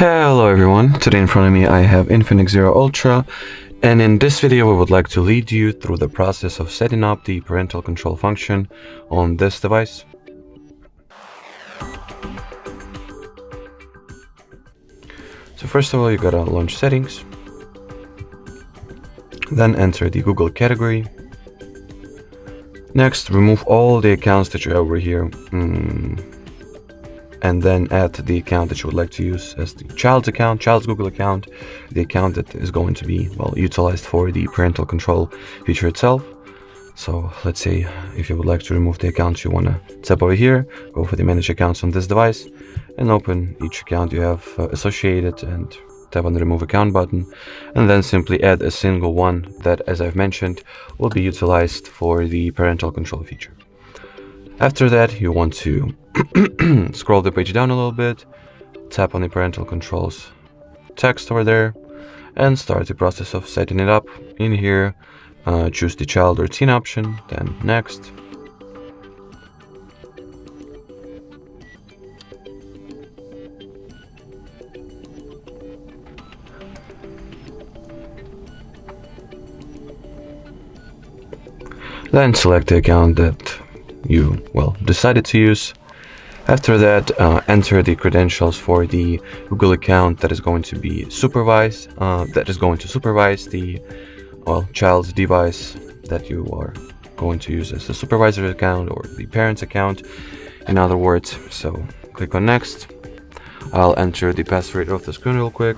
Hello everyone, today in front of me I have Infinix Zero Ultra, and in this video we would like to lead you through the process of setting up the parental control function on this device. So first of all, you gotta launch settings, then enter the Google category. Next, remove all the accounts that you have over here, and then add the account that you would like to use as the child's Google account, the account that is going to be, utilized for the parental control feature itself. So let's say if you would like to remove the accounts, you want to tap over here, go for the manage accounts on this device, and open each account you have associated and tap on the remove account button, and then simply add a single one that, as I've mentioned, will be utilized for the parental control feature. After that, you want to scroll the page down a little bit, tap on the parental controls text over there, and start the process of setting it up. In here, choose the child or teen option, then next. Then select the account that you decided to use. After that, enter the credentials for the Google account that is going to be supervise the child's device that you are going to use as the supervisor account or the parent's account, in other words. So click on next. I'll enter the password off the screen real quick.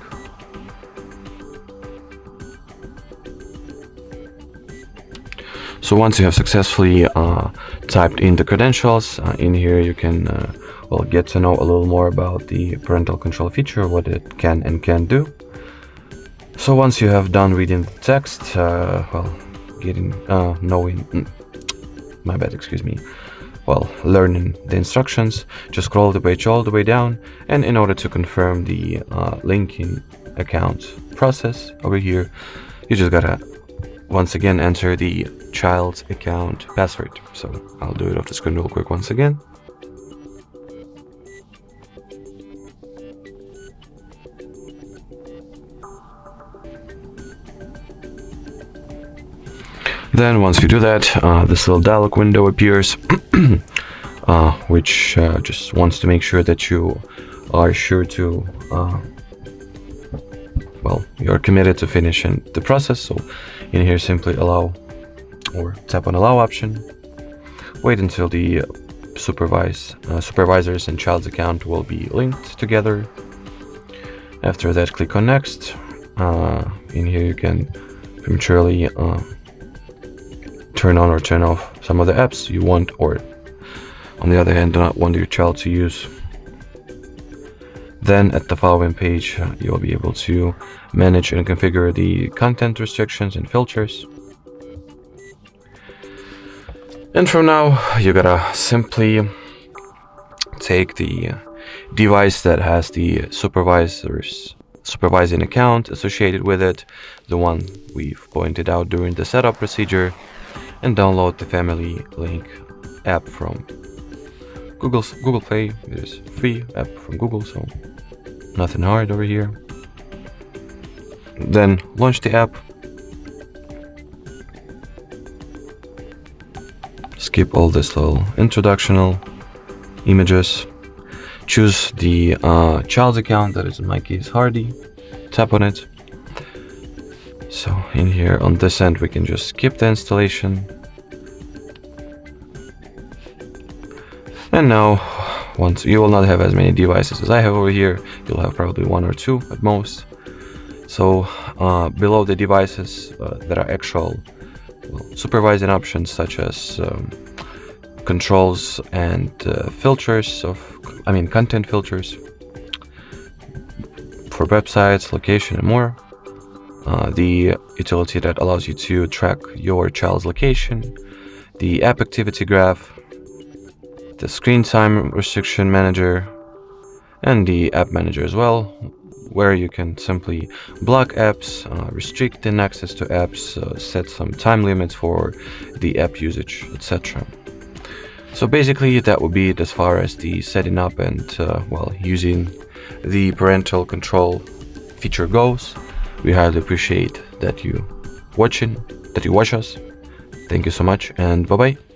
So once you have successfully typed in the credentials, in here you can get to know a little more about the parental control feature, what it can and can't do. So once you have done reading the text, learning the instructions, just scroll the page all the way down, and in order to confirm the linking account process over here, you just gotta once again enter the child's account password. So I'll do it off the screen real quick once again. Then once you do that, this little dialog window appears, which just wants to make sure that you are sure to you're committed to finishing the process. So in here, simply allow or tap on allow option. Wait until the supervisors and child's account will be linked together. After that, click on next. In here you can prematurely turn on or turn off some of the apps you want, or on the other hand, do not want your child to use. Then at the following page, you'll be able to manage and configure the content restrictions and filters. And from now, you gotta simply take the device that has the supervising account associated with it, the one we've pointed out during the setup procedure, and download the Family Link app from Google Play. It is a free app from Google, so nothing hard over here. Then launch the app. Skip all this little introductional images. Choose the child's account, that is in my case Hardy. Tap on it. So in here on this end we can just skip the installation. And now, once you will not have as many devices as I have over here, you'll have probably one or two at most. So below the devices there are actual supervising options such as controls and content filters for websites, location, and more. The utility that allows you to track your child's location, the app activity graph, the screen time restriction manager, and the app manager as well, where you can simply block apps, restrict the access to apps, set some time limits for the app usage, etc. So basically that would be it as far as the setting up and using the parental control feature goes. We highly appreciate that you watch us. Thank you so much, and bye bye.